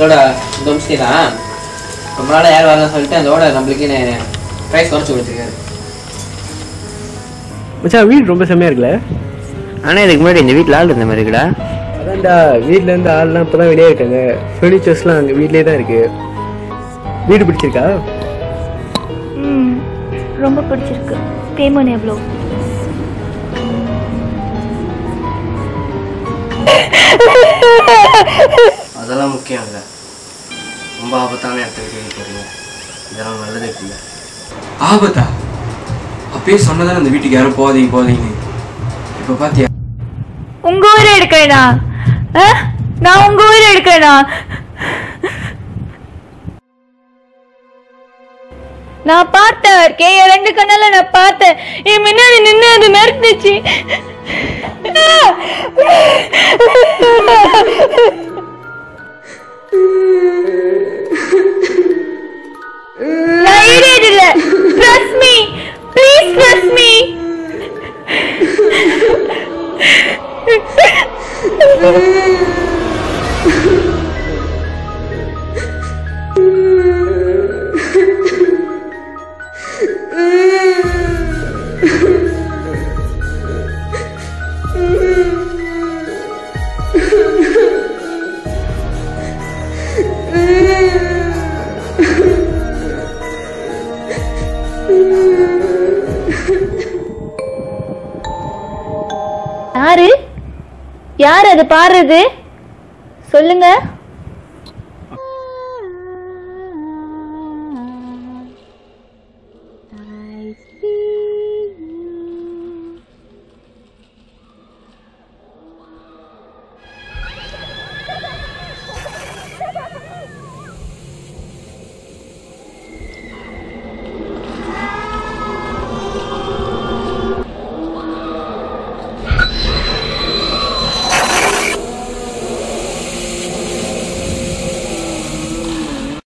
இதோட இந்த முஸ்லி தான் ரொம்ப நாளாக யார் வரலன்னு சொல்லிட்டு அதோட நம்மளுக்கு ப்ரைஸ் குறைச்சி கொடுத்துருக்காரு. மச்சான் வீடு ரொம்ப செம்மையாக இருக்குல்ல? ஆனால் இதுக்கு முன்னாடி இந்த வீட்டில் ஆள் இருந்த மாதிரி இருக்குடா. அதான்டா வீட்டிலேருந்து ஆள்லாம் இப்போ தான் வெளியே இருக்காங்க. ஃபர்னிச்சர்ஸ்லாம் அங்கே வீட்லேயே தான் இருக்குது. வீடு பிடிச்சிருக்கா? ரொம்ப பிடிச்சிருக்கு. பேமெண்ட் எவ்வளோ? அதெல்லாம் முக்கியம் இல்லை. ரொம்ப ஆபத்தான இடத்துக்கு தேடி போகிறீங்க. இதெல்லாம் நல்லதே இல்லை. ஆபத்தா? அப்பயே சொன்னதானே அந்த வீட்டுக்கு யாரும் போதீங்க. இப்போ பார்த்தியா? உங்க ஊரை எடுக்கிறேனா? நான் உங்க ஊரை எடுக்கிறேனா? நான் பார்த்தேன் இருக்கேன், என் 2 கண்ணால நான் பார்த்தேன். என் முன்னாடி நின்று அது மிரட்டுச்சு. நான் idiot இல்ல. Trust me. Please trust me. யாரு அது பாடுறது? சொல்லுங்க.